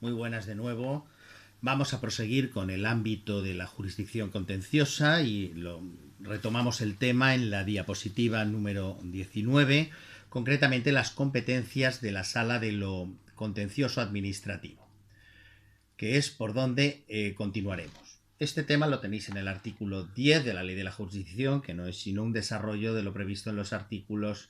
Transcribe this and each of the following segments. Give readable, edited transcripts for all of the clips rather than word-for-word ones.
Muy buenas de nuevo. Vamos a proseguir con el ámbito de la jurisdicción contenciosa y retomamos el tema en la diapositiva número 19, concretamente las competencias de la Sala de lo Contencioso Administrativo, que es por donde continuaremos. Este tema lo tenéis en el artículo 10 de la Ley de la Jurisdicción, que no es sino un desarrollo de lo previsto en los artículos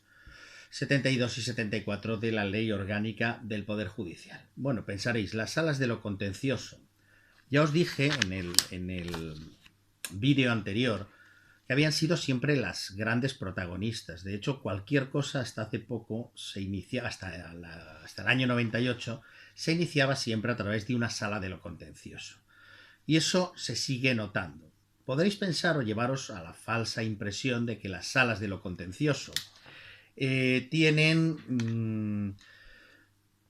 72 y 74 de la Ley Orgánica del Poder Judicial. Bueno, pensaréis, las salas de lo contencioso. Ya os dije en el vídeo anterior que habían sido siempre las grandes protagonistas. De hecho, cualquier cosa hasta hace poco se iniciaba, hasta el año 98, se iniciaba siempre a través de una sala de lo contencioso. Y eso se sigue notando. Podréis pensar o llevaros a la falsa impresión de que las salas de lo contencioso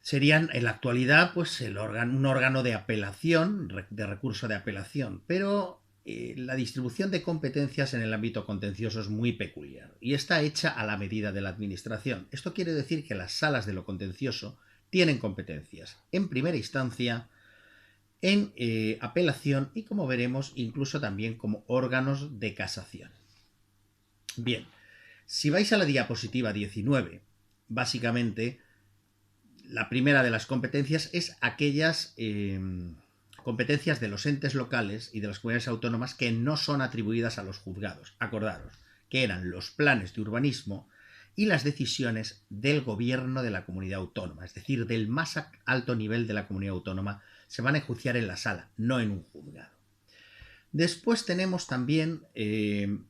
serían en la actualidad pues un órgano de apelación, de recurso de apelación, pero la distribución de competencias en el ámbito contencioso es muy peculiar y está hecha a la medida de la administración. Esto quiere decir que las salas de lo contencioso tienen competencias en primera instancia, en apelación y, como veremos, incluso también como órganos de casación. Bien, si vais a la diapositiva 19, básicamente la primera de las competencias es aquellas competencias de los entes locales y de las comunidades autónomas que no son atribuidas a los juzgados. Acordaros que eran los planes de urbanismo y las decisiones del gobierno de la comunidad autónoma, es decir, del más alto nivel de la comunidad autónoma, se van a enjuiciar en la sala, no en un juzgado. Después tenemos también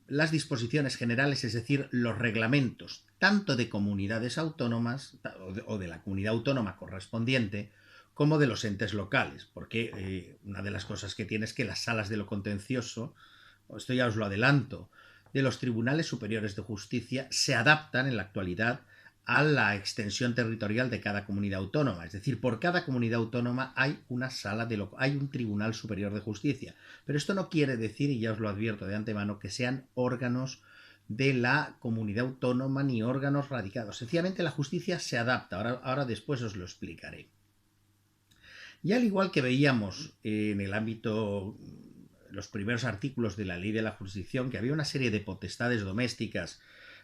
las disposiciones generales, es decir, los reglamentos, tanto de comunidades autónomas o de la comunidad autónoma correspondiente, como de los entes locales, porque una de las cosas que tiene es que las salas de lo contencioso, esto ya os lo adelanto, de los tribunales superiores de justicia se adaptan en la actualidad a la extensión territorial de cada comunidad autónoma. Es decir, por cada comunidad autónoma hay una hay un tribunal superior de justicia. Pero esto no quiere decir, y ya os lo advierto de antemano, que sean órganos de la comunidad autónoma ni órganos radicados. Sencillamente la justicia se adapta. Ahora después os lo explicaré. Y al igual que veíamos en el ámbito, los primeros artículos de la Ley de la Jurisdicción, que había una serie de potestades domésticas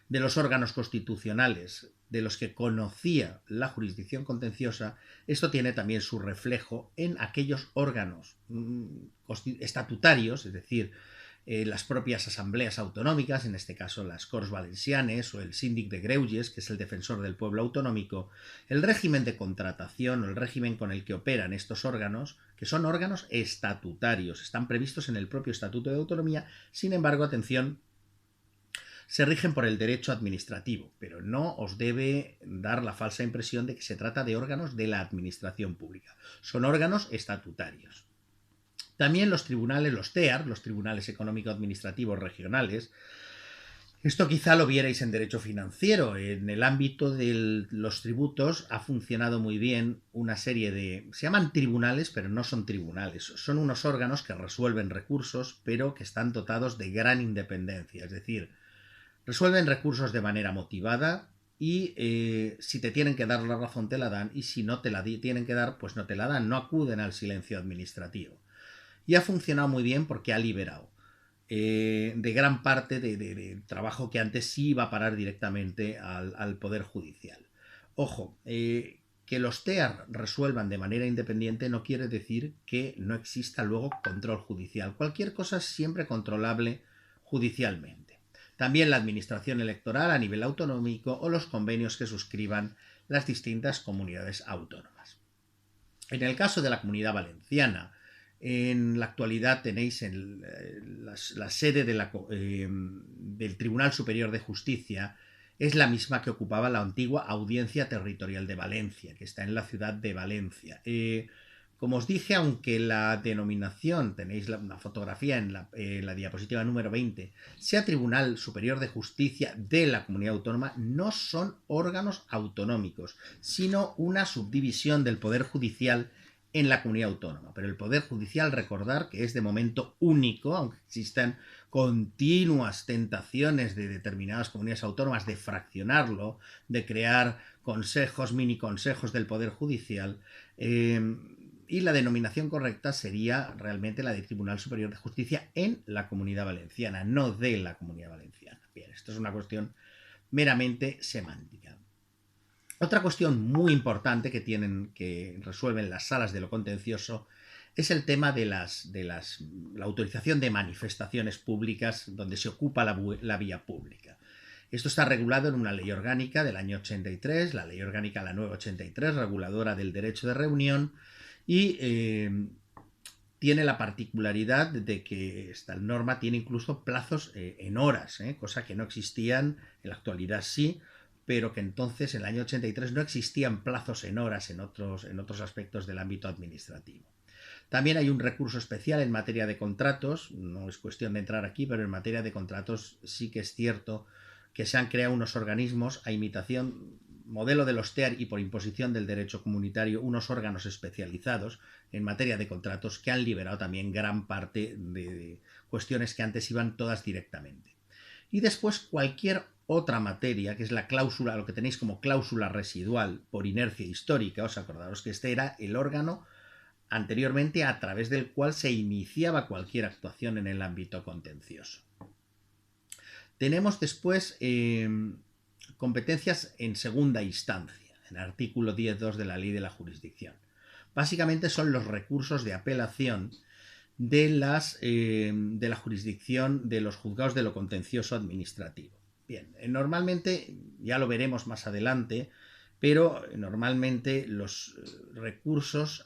de los órganos constitucionales de los que conocía la jurisdicción contenciosa, esto tiene también su reflejo en aquellos órganos estatutarios, es decir, las propias asambleas autonómicas, en este caso las Corts Valencianes o el Síndic de Greuges, que es el defensor del pueblo autonómico, el régimen de contratación o el régimen con el que operan estos órganos, que son órganos estatutarios, están previstos en el propio Estatuto de Autonomía, sin embargo, atención, se rigen por el derecho administrativo, pero no os debe dar la falsa impresión de que se trata de órganos de la administración pública. Son órganos estatutarios. También los tribunales, los TEAR, los tribunales económico-administrativos regionales, esto quizá lo vierais en derecho financiero. En el ámbito de los tributos ha funcionado muy bien una serie de... Se llaman tribunales, pero no son tribunales. Son unos órganos que resuelven recursos, pero que están dotados de gran independencia. Es decir, resuelven recursos de manera motivada y si te tienen que dar la razón te la dan y si no te la tienen que dar pues no te la dan, no acuden al silencio administrativo. Y ha funcionado muy bien porque ha liberado de gran parte de trabajo que antes sí iba a parar directamente al Poder Judicial. Ojo, que los TEAR resuelvan de manera independiente no quiere decir que no exista luego control judicial. Cualquier cosa es siempre controlable judicialmente. También la administración electoral a nivel autonómico o los convenios que suscriban las distintas comunidades autónomas. En el caso de la Comunidad Valenciana, en la actualidad tenéis la sede del Tribunal Superior de Justicia, es la misma que ocupaba la antigua Audiencia Territorial de Valencia, que está en la ciudad de Valencia. Como os dije, aunque la denominación, tenéis una fotografía en la diapositiva número 20, sea Tribunal Superior de Justicia de la Comunidad Autónoma, no son órganos autonómicos, sino una subdivisión del Poder Judicial en la comunidad autónoma. Pero el Poder Judicial, recordar que es de momento único, aunque existan continuas tentaciones de determinadas comunidades autónomas de fraccionarlo, de crear consejos, mini consejos del Poder Judicial, y la denominación correcta sería realmente la de Tribunal Superior de Justicia en la Comunidad Valenciana, no de la Comunidad Valenciana. Bien, esto es una cuestión meramente semántica. Otra cuestión muy importante que resuelven las salas de lo contencioso es el tema de la autorización de manifestaciones públicas donde se ocupa la vía pública. Esto está regulado en una ley orgánica del año 83, la ley orgánica la nueva 83, reguladora del derecho de reunión, y tiene la particularidad de que esta norma tiene incluso plazos en horas, cosa que no existían, en la actualidad sí, pero que entonces en el año 83 no existían plazos en horas en otros aspectos del ámbito administrativo. También hay un recurso especial en materia de contratos, no es cuestión de entrar aquí, pero en materia de contratos sí que es cierto que se han creado unos organismos a imitación, modelo de los TEAR y por imposición del derecho comunitario, unos órganos especializados en materia de contratos que han liberado también gran parte de cuestiones que antes iban todas directamente. Y después cualquier otra materia, que es la cláusula, lo que tenéis como cláusula residual por inercia histórica, os acordaros que este era el órgano anteriormente a través del cual se iniciaba cualquier actuación en el ámbito contencioso. Tenemos después competencias en segunda instancia, en el artículo 10.2 de la Ley de la Jurisdicción. Básicamente son los recursos de apelación de la jurisdicción de los juzgados de lo contencioso administrativo. Bien, normalmente, ya lo veremos más adelante, pero normalmente los recursos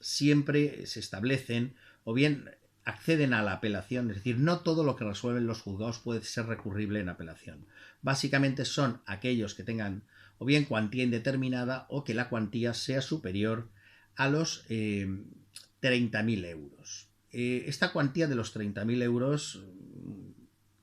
siempre se establecen o bien acceden a la apelación, es decir, no todo lo que resuelven los juzgados puede ser recurrible en apelación. Básicamente son aquellos que tengan o bien cuantía indeterminada o que la cuantía sea superior a los 30.000 euros. Esta cuantía de los 30.000 euros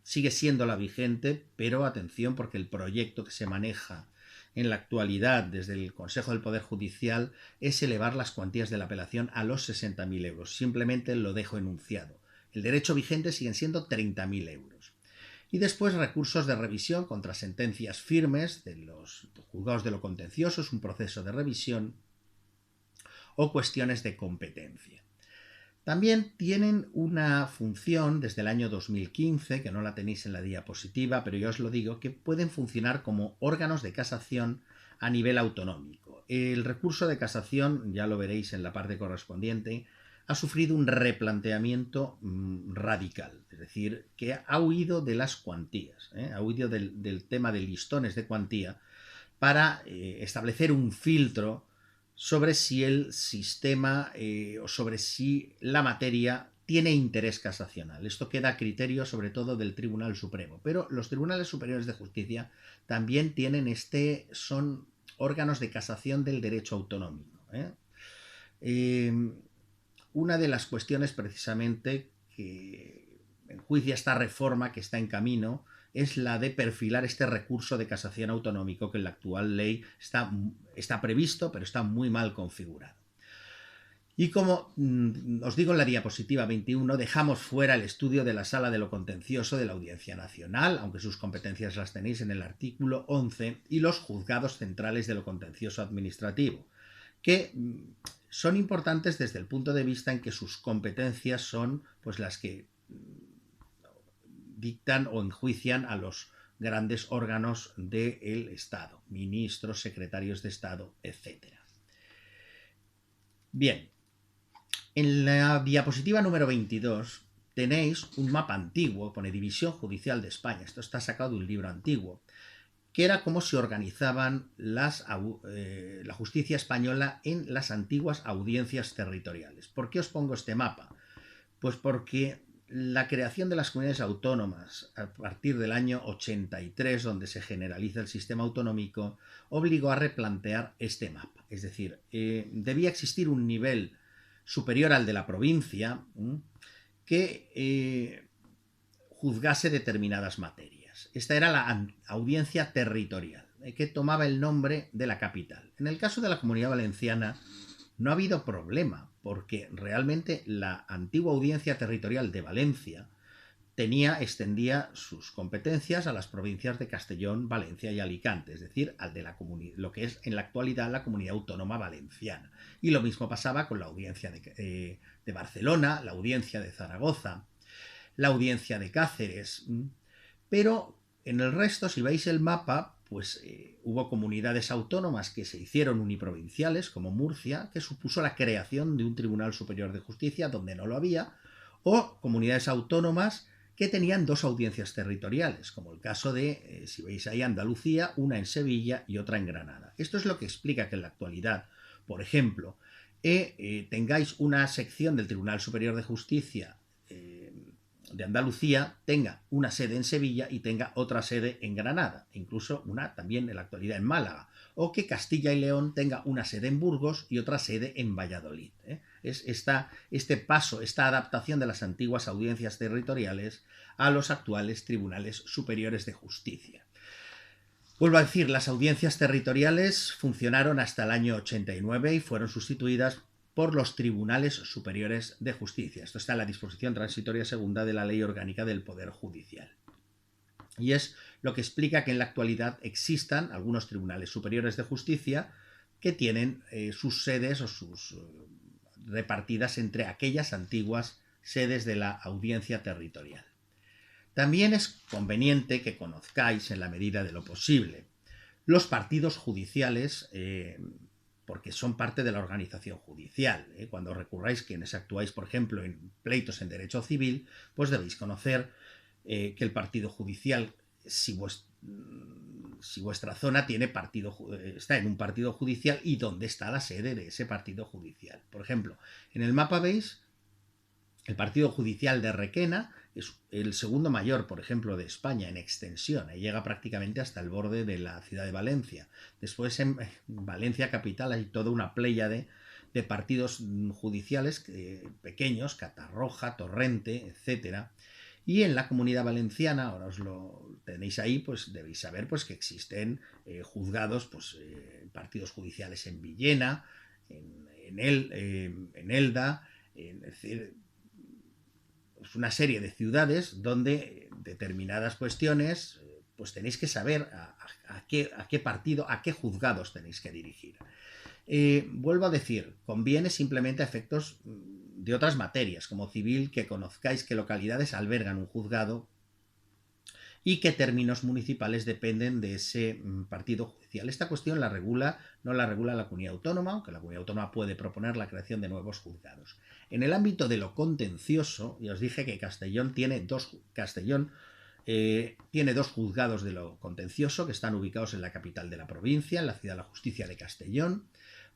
sigue siendo la vigente, pero atención porque el proyecto que se maneja en la actualidad desde el Consejo del Poder Judicial es elevar las cuantías de la apelación a los 60.000 euros. Simplemente lo dejo enunciado. El derecho vigente siguen siendo 30.000 euros. Y después recursos de revisión contra sentencias firmes de los juzgados de lo contencioso, es un proceso de revisión, o cuestiones de competencia. También tienen una función desde el año 2015, que no la tenéis en la diapositiva, pero yo os lo digo, que pueden funcionar como órganos de casación a nivel autonómico. El recurso de casación, ya lo veréis en la parte correspondiente, ha sufrido un replanteamiento radical, es decir, que ha huido de las cuantías, ha huido del tema de listones de cuantía para establecer un filtro sobre si el sistema o sobre si la materia tiene interés casacional. Esto queda a criterio sobre todo del Tribunal Supremo, pero los tribunales superiores de justicia también tienen son órganos de casación del derecho autonómico. Una de las cuestiones precisamente que enjuicia esta reforma que está en camino es la de perfilar este recurso de casación autonómico que en la actual ley está previsto, pero está muy mal configurado. Y como os digo en la diapositiva 21, dejamos fuera el estudio de la Sala de lo Contencioso de la Audiencia Nacional, aunque sus competencias las tenéis en el artículo 11, y los juzgados centrales de lo contencioso administrativo, que son importantes desde el punto de vista en que sus competencias son pues las que dictan o enjuician a los grandes órganos del Estado, ministros, secretarios de Estado, etc. Bien, en la diapositiva número 22 tenéis un mapa antiguo, pone División Judicial de España, esto está sacado de un libro antiguo, que era cómo se organizaban la justicia española en las antiguas audiencias territoriales. ¿Por qué os pongo este mapa? Pues porque la creación de las comunidades autónomas a partir del año 83, donde se generaliza el sistema autonómico, obligó a replantear este mapa. Es decir, debía existir un nivel superior al de la provincia que juzgase determinadas materias. Esta era la audiencia territorial, que tomaba el nombre de la capital. En el caso de la Comunidad Valenciana no ha habido problema, porque realmente la antigua audiencia territorial de Valencia extendía sus competencias a las provincias de Castellón, Valencia y Alicante, es decir, al de lo que es en la actualidad la Comunidad Autónoma Valenciana. Y lo mismo pasaba con la audiencia de Barcelona, la audiencia de Zaragoza, la audiencia de Cáceres. Pero en el resto, si veis el mapa, pues hubo comunidades autónomas que se hicieron uniprovinciales, como Murcia, que supuso la creación de un Tribunal Superior de Justicia donde no lo había, o comunidades autónomas que tenían dos audiencias territoriales, como el caso de, si veis ahí, Andalucía, una en Sevilla y otra en Granada. Esto es lo que explica que en la actualidad, por ejemplo, tengáis una sección del Tribunal Superior de Justicia de Andalucía tenga una sede en Sevilla y tenga otra sede en Granada, incluso una también en la actualidad en Málaga, o que Castilla y León tenga una sede en Burgos y otra sede en Valladolid. Es este paso, esta adaptación de las antiguas audiencias territoriales a los actuales tribunales superiores de justicia. Vuelvo a decir, las audiencias territoriales funcionaron hasta el año 89 y fueron sustituidas por los tribunales superiores de justicia. Esto está en la disposición transitoria segunda de la Ley Orgánica del Poder Judicial. Y es lo que explica que en la actualidad existan algunos tribunales superiores de justicia que tienen sus sedes o sus repartidas entre aquellas antiguas sedes de la audiencia territorial. También es conveniente que conozcáis, en la medida de lo posible, los partidos judiciales, porque son parte de la organización judicial. Cuando recurráis, quienes actuáis, por ejemplo, en pleitos en derecho civil, pues debéis conocer que el partido judicial, si vuestra zona está en un partido judicial, y dónde está la sede de ese partido judicial. Por ejemplo, en el mapa veis el partido judicial de Requena, es el segundo mayor, por ejemplo, de España en extensión. Llega prácticamente hasta el borde de la ciudad de Valencia. Después en Valencia capital hay toda una pléyade de partidos judiciales pequeños, Catarroja, Torrente, etcétera. Y en la Comunidad Valenciana, ahora os lo tenéis ahí, pues debéis saber pues, que existen juzgados, pues partidos judiciales en Villena, en Elda, es decir, es una serie de ciudades donde determinadas cuestiones pues tenéis que saber a qué partido, a qué juzgados tenéis que dirigir. Vuelvo a decir, conviene simplemente a efectos de otras materias, como civil, que conozcáis qué localidades albergan un juzgado y qué términos municipales dependen de ese partido judicial. Esta cuestión no la regula la Comunidad Autónoma, aunque la Comunidad Autónoma puede proponer la creación de nuevos juzgados. En el ámbito de lo contencioso, ya os dije que Castellón tiene dos juzgados de lo contencioso que están ubicados en la capital de la provincia, en la Ciudad de la Justicia de Castellón.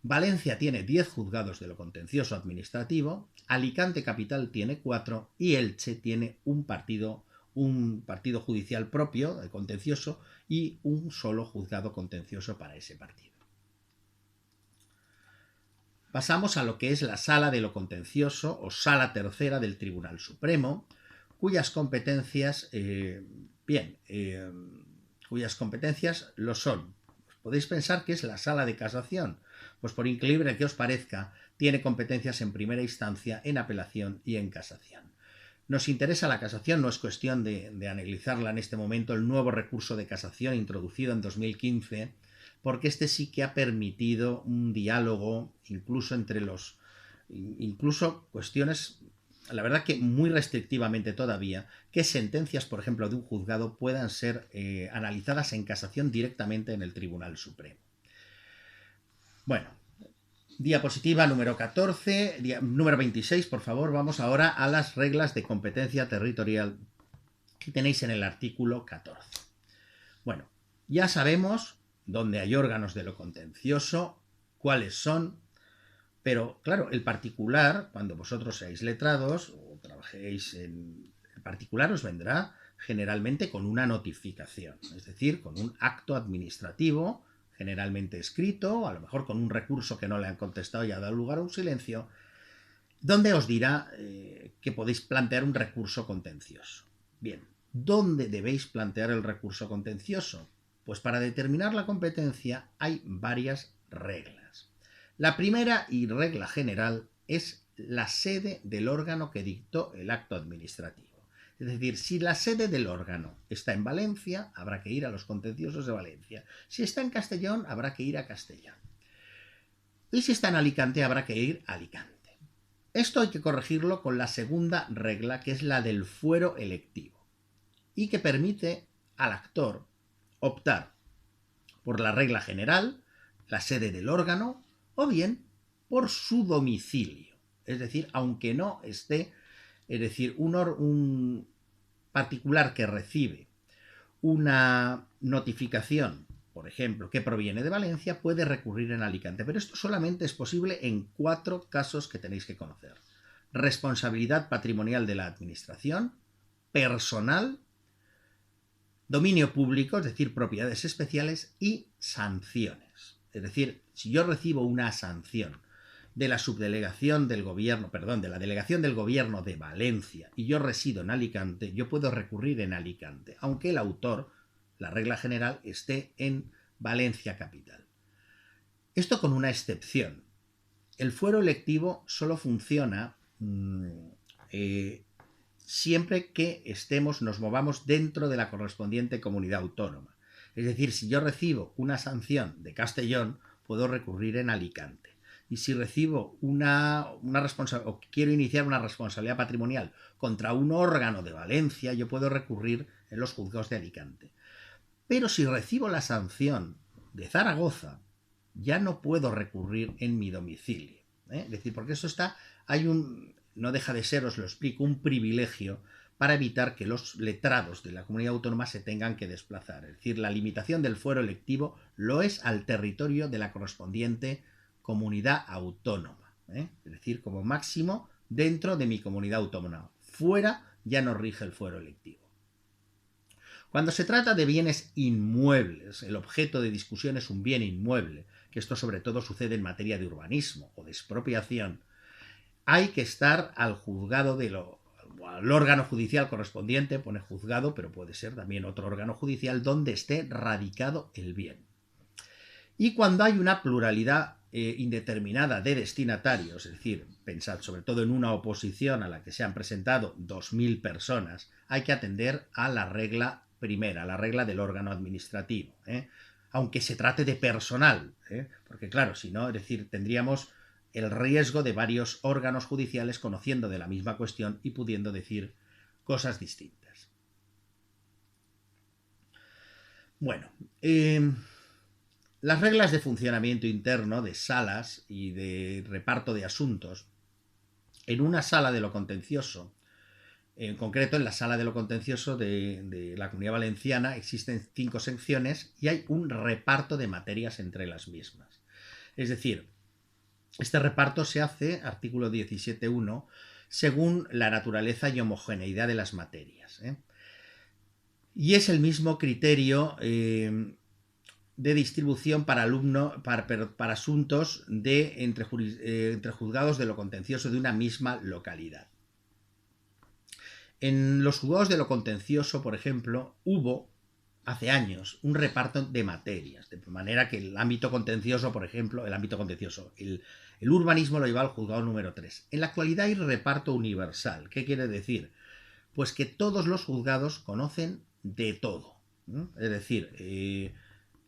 Valencia tiene 10 juzgados de lo contencioso administrativo, Alicante capital tiene 4 y Elche tiene un partido judicial propio, de contencioso, y un solo juzgado contencioso para ese partido. Pasamos a lo que es la Sala de lo Contencioso o Sala Tercera del Tribunal Supremo, cuyas competencias, cuyas competencias lo son. Podéis pensar que es la Sala de Casación, pues por increíble que os parezca, tiene competencias en primera instancia, en apelación y en casación. Nos interesa la casación, no es cuestión de analizarla en este momento, el nuevo recurso de casación introducido en 2015, porque este sí que ha permitido un diálogo incluso entre incluso cuestiones, la verdad que muy restrictivamente todavía, que sentencias, por ejemplo, de un juzgado puedan ser analizadas en casación directamente en el Tribunal Supremo. Bueno, diapositiva número 14, número 26, por favor, vamos ahora a las reglas de competencia territorial que tenéis en el artículo 14. Bueno, ya sabemos dónde hay órganos de lo contencioso, cuáles son, pero claro, el particular, cuando vosotros seáis letrados o trabajéis en el particular, os vendrá generalmente con una notificación, es decir, con un acto administrativo, generalmente escrito, a lo mejor con un recurso que no le han contestado y ha dado lugar a un silencio, donde os dirá que podéis plantear un recurso contencioso. Bien, ¿dónde debéis plantear el recurso contencioso? Pues para determinar la competencia hay varias reglas. La primera y regla general es la sede del órgano que dictó el acto administrativo. Es decir, si la sede del órgano está en Valencia, habrá que ir a los contenciosos de Valencia. Si está en Castellón, habrá que ir a Castellón. Y si está en Alicante, habrá que ir a Alicante. Esto hay que corregirlo con la segunda regla, que es la del fuero electivo, y que permite al actor optar por la regla general, la sede del órgano, o bien por su domicilio. Es decir, aunque no esté, es decir, un particular que recibe una notificación, por ejemplo, que proviene de Valencia, puede recurrir en Alicante. Pero esto solamente es posible en 4 casos que tenéis que conocer: responsabilidad patrimonial de la administración, personal, dominio público, es decir, propiedades especiales, y sanciones. Es decir, si yo recibo una sanción de la subdelegación del gobierno, perdón, de la delegación del gobierno de Valencia y yo resido en Alicante, yo puedo recurrir en Alicante, aunque el autor, la regla general, esté en Valencia capital. Esto con una excepción. El fuero electivo solo funciona siempre que nos movamos dentro de la correspondiente comunidad autónoma. Es decir, si yo recibo una sanción de Castellón, puedo recurrir en Alicante. Y si recibo o quiero iniciar una responsabilidad patrimonial contra un órgano de Valencia, yo puedo recurrir en los juzgados de Alicante. Pero si recibo la sanción de Zaragoza, ya no puedo recurrir en mi domicilio. Es decir, porque eso no deja de ser, os lo explico, un privilegio para evitar que los letrados de la comunidad autónoma se tengan que desplazar. Es decir, la limitación del fuero electivo lo es al territorio de la correspondiente comunidad autónoma. Es decir, como máximo dentro de mi comunidad autónoma. Fuera ya no rige el fuero electivo. Cuando se trata de bienes inmuebles, el objeto de discusión es un bien inmueble, que esto sobre todo sucede en materia de urbanismo o de expropiación, hay que estar al juzgado al órgano judicial correspondiente, pone juzgado, pero puede ser también otro órgano judicial donde esté radicado el bien. Y cuando hay una pluralidad indeterminada de destinatarios, es decir, pensad sobre todo en una oposición a la que se han presentado 2000 personas, hay que atender a la regla primera, la regla del órgano administrativo, aunque se trate de personal, porque claro, si no, es decir, tendríamos el riesgo de varios órganos judiciales conociendo de la misma cuestión y pudiendo decir cosas distintas. Bueno, las reglas de funcionamiento interno de salas y de reparto de asuntos en una sala de lo contencioso, en concreto en la sala de lo contencioso de la Comunidad Valenciana, existen 5 secciones y hay un reparto de materias entre las mismas. Es decir, este reparto se hace, artículo 17.1, según la naturaleza y homogeneidad de las materias. Y es el mismo criterio de distribución para asuntos entre juzgados de lo contencioso de una misma localidad. En los juzgados de lo contencioso, por ejemplo, hubo hace años un reparto de materias, de manera que el ámbito contencioso, por ejemplo, el urbanismo lo lleva al juzgado número 3. En la actualidad hay reparto universal. ¿Qué quiere decir? Pues que todos los juzgados conocen de todo. Es decir,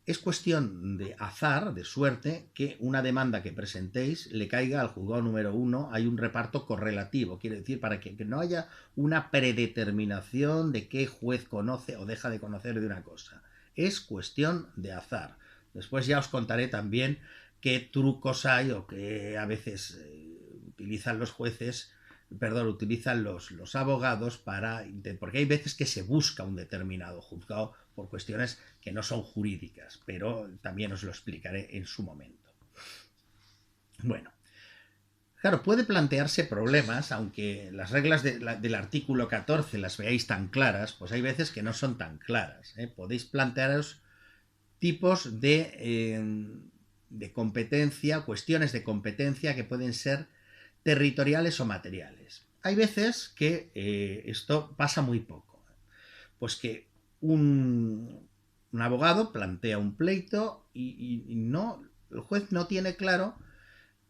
es cuestión de azar, de suerte, que una demanda que presentéis le caiga al juzgado número 1. Hay un reparto correlativo, quiere decir, para que no haya una predeterminación de qué juez conoce o deja de conocer de una cosa. Es cuestión de azar. Después ya os contaré también qué trucos hay o qué a veces utilizan los abogados porque hay veces que se busca un determinado juzgado por cuestiones que no son jurídicas, pero también os lo explicaré en su momento. Bueno, claro, puede plantearse problemas, aunque las reglas del artículo 14 las veáis tan claras, pues hay veces que no son tan claras. Podéis plantearos tipos de competencia, cuestiones de competencia que pueden ser territoriales o materiales. Hay veces que esto pasa muy poco. Pues que un abogado plantea un pleito y el juez no tiene claro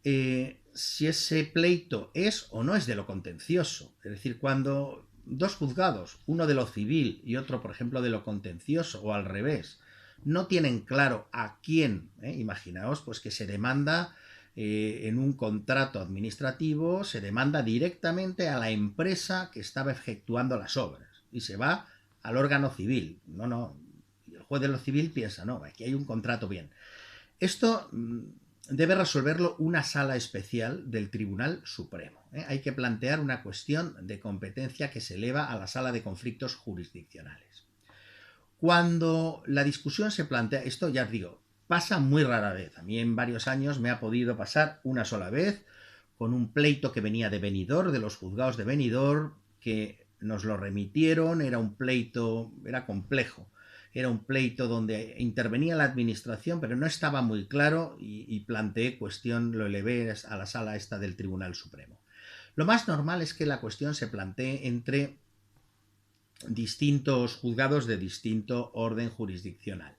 si ese pleito es o no es de lo contencioso. Es decir, cuando dos juzgados, uno de lo civil y otro, por ejemplo, de lo contencioso, o al revés, no tienen claro a quién, imaginaos pues que se demanda en un contrato administrativo, se demanda directamente a la empresa que estaba efectuando las obras y se va al órgano civil. No, y el juez de lo civil piensa, no, aquí hay un contrato bien. Esto debe resolverlo una sala especial del Tribunal Supremo. Hay que plantear una cuestión de competencia que se eleva a la sala de conflictos jurisdiccionales. Cuando la discusión se plantea, esto ya os digo, pasa muy rara vez. A mí en varios años me ha podido pasar una sola vez con un pleito que venía de Benidorm, de los juzgados de Benidorm, que nos lo remitieron, era un pleito, era complejo. Era un pleito donde intervenía la administración, pero no estaba muy claro y planteé cuestión, lo elevé a la sala esta del Tribunal Supremo. Lo más normal es que la cuestión se plantee entre distintos juzgados de distinto orden jurisdiccional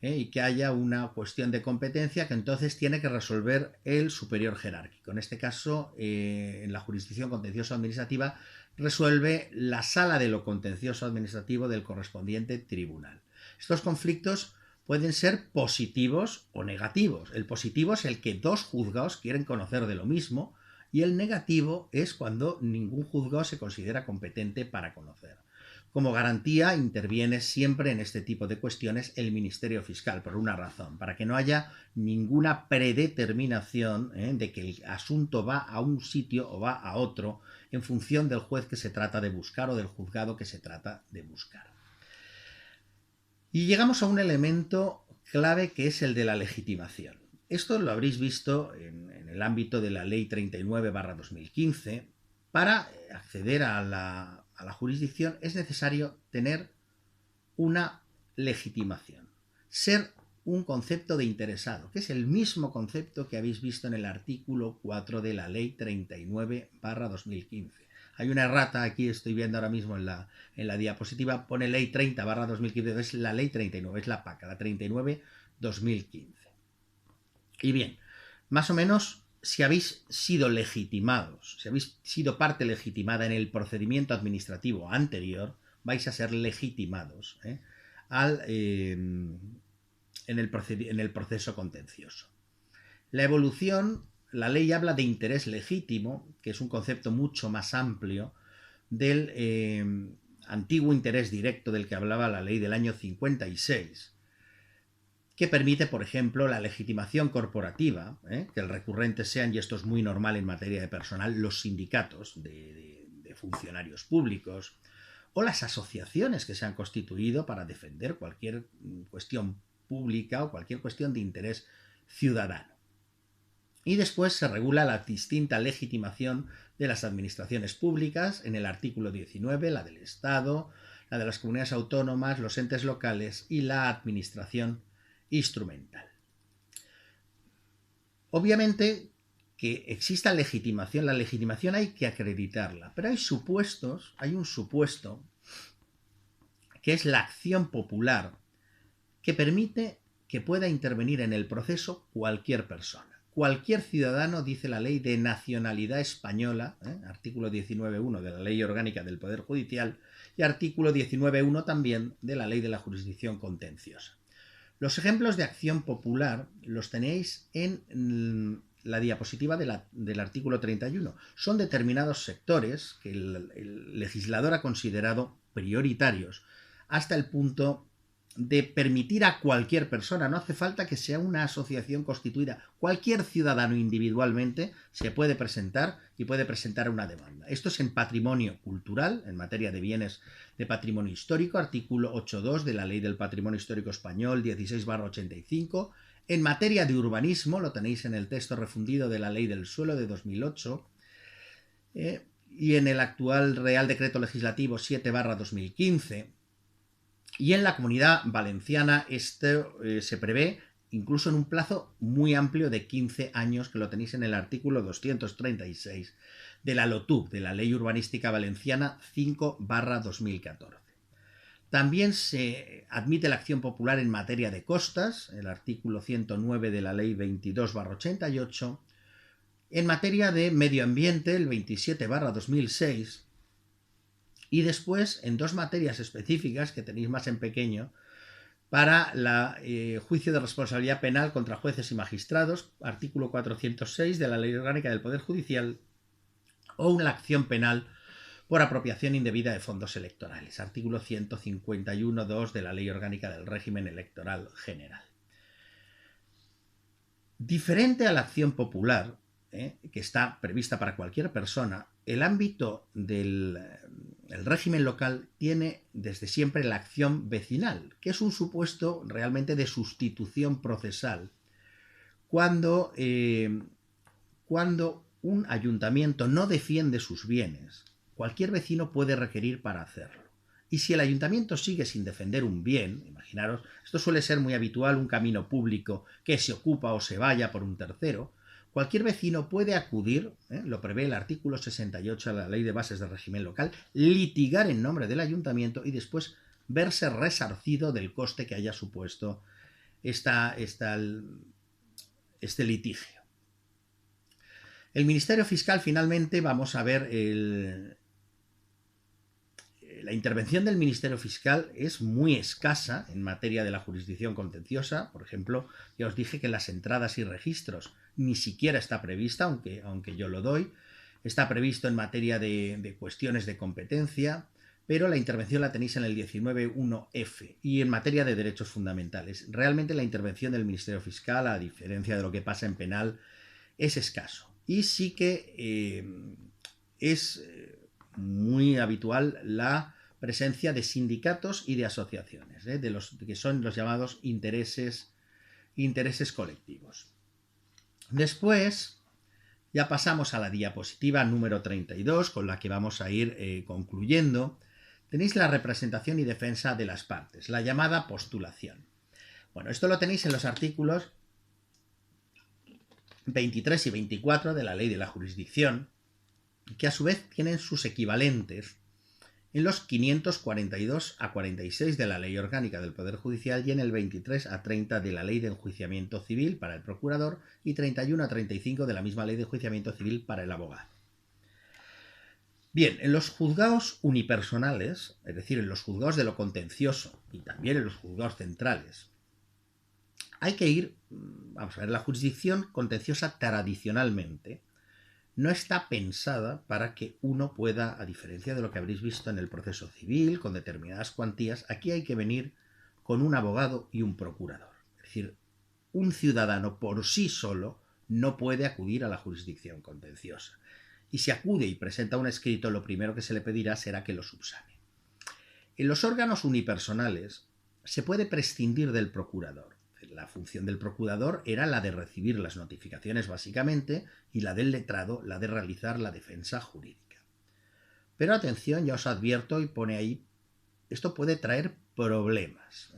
y que haya una cuestión de competencia que entonces tiene que resolver el superior jerárquico. En este caso, en la jurisdicción contencioso administrativa, resuelve la sala de lo contencioso administrativo del correspondiente tribunal. Estos conflictos pueden ser positivos o negativos. El positivo es el que dos juzgados quieren conocer de lo mismo y el negativo es cuando ningún juzgado se considera competente para conocer. Como garantía interviene siempre en este tipo de cuestiones el Ministerio Fiscal, por una razón, para que no haya ninguna predeterminación de que el asunto va a un sitio o va a otro en función del juez que se trata de buscar o del juzgado que se trata de buscar. Y llegamos a un elemento clave que es el de la legitimación. Esto lo habréis visto en el ámbito de la Ley 39/2015. Para acceder a la jurisdicción es necesario tener una legitimación, ser un concepto de interesado, que es el mismo concepto que habéis visto en el artículo 4 de la Ley 39/2015. Hay una errata aquí, estoy viendo ahora mismo en la diapositiva, pone Ley 30/2015, es la Ley 39, es la PACA, la 39/2015. Y bien, más o menos, si habéis sido legitimados, si habéis sido parte legitimada en el procedimiento administrativo anterior, vais a ser legitimados en el proceso contencioso. La evolución, la ley habla de interés legítimo, que es un concepto mucho más amplio del antiguo interés directo del que hablaba la ley del año 56, que permite, por ejemplo, la legitimación corporativa, que el recurrente sean, y esto es muy normal en materia de personal, los sindicatos de funcionarios públicos, o las asociaciones que se han constituido para defender cualquier cuestión pública o cualquier cuestión de interés ciudadano. Y después se regula la distinta legitimación de las administraciones públicas en el artículo 19, la del Estado, la de las comunidades autónomas, los entes locales y la administración instrumental. Obviamente que exista legitimación, la legitimación hay que acreditarla, pero hay supuestos, hay un supuesto que es la acción popular que permite que pueda intervenir en el proceso cualquier persona. Cualquier ciudadano, dice la ley de nacionalidad española, artículo 19.1 de la Ley Orgánica del Poder Judicial y artículo 19.1 también de la Ley de la Jurisdicción Contenciosa. Los ejemplos de acción popular los tenéis en la diapositiva del artículo 31. Son determinados sectores que el legislador ha considerado prioritarios hasta el punto de permitir a cualquier persona, no hace falta que sea una asociación constituida, cualquier ciudadano individualmente se puede presentar y puede presentar una demanda. Esto es en patrimonio cultural, en materia de bienes de patrimonio histórico, artículo 8.2 de la Ley del Patrimonio Histórico Español 16/85, en materia de urbanismo, lo tenéis en el texto refundido de la Ley del Suelo de 2008, y en el actual Real Decreto Legislativo 7/2015, y en la Comunidad Valenciana esto se prevé incluso en un plazo muy amplio de 15 años, que lo tenéis en el artículo 236 de la LOTUV, de la Ley Urbanística Valenciana 5/2014. También se admite la acción popular en materia de costas, el artículo 109 de la Ley 22/88, en materia de medio ambiente, el 27/2006, Y después, en dos materias específicas que tenéis más en pequeño, para el juicio de responsabilidad penal contra jueces y magistrados, artículo 406 de la Ley Orgánica del Poder Judicial, o una acción penal por apropiación indebida de fondos electorales, artículo 151.2 de la Ley Orgánica del Régimen Electoral General. Diferente a la acción popular, que está prevista para cualquier persona, el ámbito del régimen local tiene desde siempre la acción vecinal, que es un supuesto realmente de sustitución procesal. Cuando un ayuntamiento no defiende sus bienes, cualquier vecino puede requerir para hacerlo. Y si el ayuntamiento sigue sin defender un bien, imaginaros, esto suele ser muy habitual, un camino público que se ocupa o se vaya por un tercero, cualquier vecino puede acudir, lo prevé el artículo 68 de la Ley de Bases del Régimen Local, litigar en nombre del ayuntamiento y después verse resarcido del coste que haya supuesto este litigio. El Ministerio Fiscal, finalmente, vamos a ver la intervención del Ministerio Fiscal es muy escasa en materia de la jurisdicción contenciosa. Por ejemplo, ya os dije que las entradas y registros ni siquiera está prevista, aunque yo lo doy. Está previsto en materia de cuestiones de competencia, pero la intervención la tenéis en el 19.1f y en materia de derechos fundamentales. Realmente la intervención del Ministerio Fiscal, a diferencia de lo que pasa en penal, es escaso. Y sí que es muy habitual la presencia de sindicatos y de asociaciones, de los que son los llamados intereses colectivos. Después ya pasamos a la diapositiva número 32, con la que vamos a ir concluyendo. Tenéis la representación y defensa de las partes, la llamada postulación. Bueno, esto lo tenéis en los artículos 23 y 24 de la Ley de la Jurisdicción, que a su vez tienen sus equivalentes en los 542 a 46 de la Ley Orgánica del Poder Judicial y en el 23 a 30 de la Ley de Enjuiciamiento Civil para el procurador y 31 a 35 de la misma Ley de Enjuiciamiento Civil para el abogado. Bien, en los juzgados unipersonales, es decir, en los juzgados de lo contencioso y también en los juzgados centrales, hay que ir, vamos a ver, la jurisdicción contenciosa tradicionalmente no está pensada para que uno pueda, a diferencia de lo que habréis visto en el proceso civil, con determinadas cuantías, aquí hay que venir con un abogado y un procurador. Es decir, un ciudadano por sí solo no puede acudir a la jurisdicción contenciosa. Y si acude y presenta un escrito, lo primero que se le pedirá será que lo subsane. En los órganos unipersonales se puede prescindir del procurador. La función del procurador era la de recibir las notificaciones básicamente y la del letrado la de realizar la defensa jurídica. Pero atención, ya os advierto y pone ahí, esto puede traer problemas.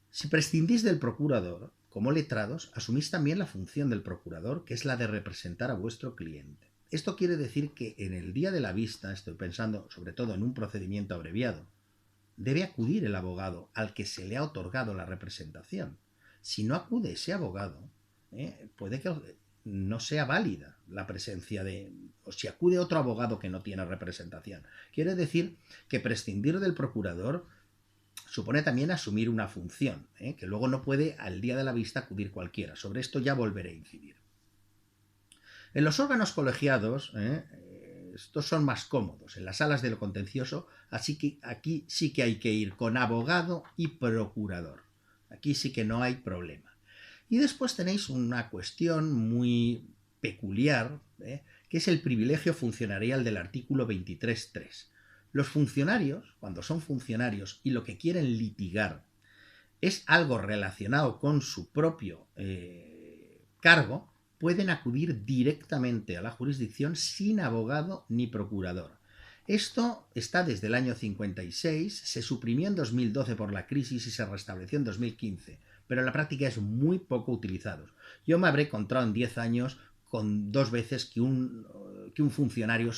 Si prescindís del procurador, como letrados, asumís también la función del procurador, que es la de representar a vuestro cliente. Esto quiere decir que en el día de la vista, estoy pensando sobre todo en un procedimiento abreviado, debe acudir el abogado al que se le ha otorgado la representación. Si no acude ese abogado, puede que no sea válida la presencia o si acude otro abogado que no tiene representación. Quiere decir que prescindir del procurador supone también asumir una función, que luego no puede al día de la vista acudir cualquiera. Sobre esto ya volveré a incidir. En los órganos colegiados, estos son más cómodos. En las salas de lo contencioso, así que aquí sí que hay que ir con abogado y procurador. Aquí sí que no hay problema. Y después tenéis una cuestión muy peculiar, que es el privilegio funcionarial del artículo 23.3. Los funcionarios, cuando son funcionarios y lo que quieren litigar es algo relacionado con su propio cargo, pueden acudir directamente a la jurisdicción sin abogado ni procurador. Esto está desde el año 56, se suprimió en 2012 por la crisis y se restableció en 2015, pero en la práctica es muy poco utilizado. Yo me habré encontrado en 10 años con 2 veces que un funcionario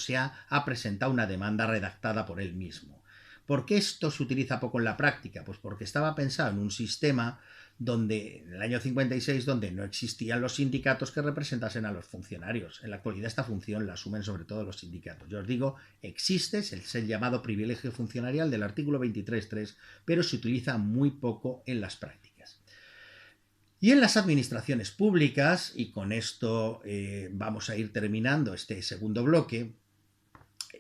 ha presentado una demanda redactada por él mismo. ¿Por qué esto se utiliza poco en la práctica? Pues porque estaba pensado en un sistema donde en el año 56, donde no existían los sindicatos que representasen a los funcionarios. En la actualidad esta función la asumen sobre todo los sindicatos. Yo os digo, existe, es el llamado privilegio funcionarial del artículo 23.3, pero se utiliza muy poco en las prácticas. Y en las administraciones públicas, y con esto vamos a ir terminando este segundo bloque,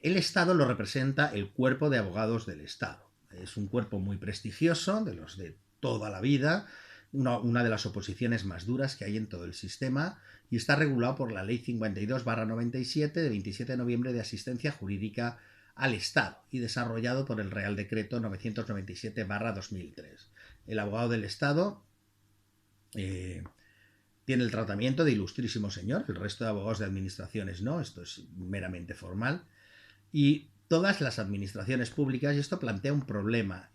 el Estado lo representa el Cuerpo de Abogados del Estado. Es un cuerpo muy prestigioso, de los de toda la vida, una de las oposiciones más duras que hay en todo el sistema, y está regulado por la Ley 52/97 de 27 de noviembre de Asistencia Jurídica al Estado y desarrollado por el Real Decreto 997/2003. El abogado del Estado tiene el tratamiento de ilustrísimo señor, el resto de abogados de administraciones no, esto es meramente formal, y todas las administraciones públicas, y esto plantea un problema,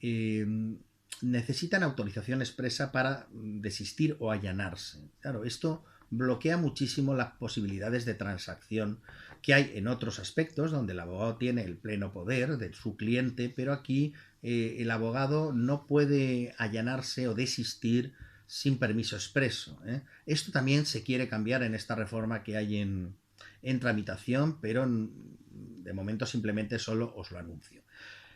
necesitan autorización expresa para desistir o allanarse. Claro, esto bloquea muchísimo las posibilidades de transacción que hay en otros aspectos donde el abogado tiene el pleno poder de su cliente, pero aquí el abogado no puede allanarse o desistir sin permiso expreso. Esto también se quiere cambiar en esta reforma que hay en tramitación, pero de momento simplemente solo os lo anuncio.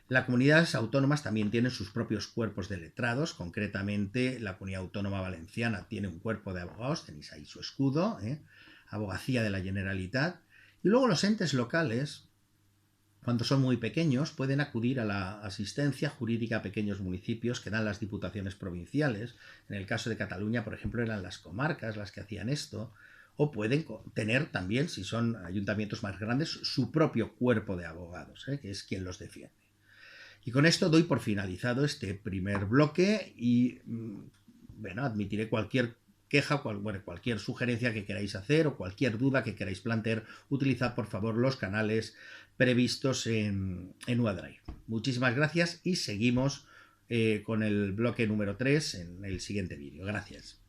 Las comunidades autónomas también tienen sus propios cuerpos de letrados, concretamente la Comunidad Autónoma Valenciana tiene un cuerpo de abogados, tenéis ahí su escudo, Abogacía de la Generalitat, y luego los entes locales, cuando son muy pequeños, pueden acudir a la asistencia jurídica a pequeños municipios que dan las diputaciones provinciales. En el caso de Cataluña, por ejemplo, eran las comarcas las que hacían esto, o pueden tener también, si son ayuntamientos más grandes, su propio cuerpo de abogados, que es quien los defiende. Y con esto doy por finalizado este primer bloque y bueno, admitiré cualquier queja, cualquier sugerencia que queráis hacer o cualquier duda que queráis plantear. Utilizad por favor los canales previstos en OneDrive. Muchísimas gracias y seguimos con el bloque número 3 en el siguiente vídeo. Gracias.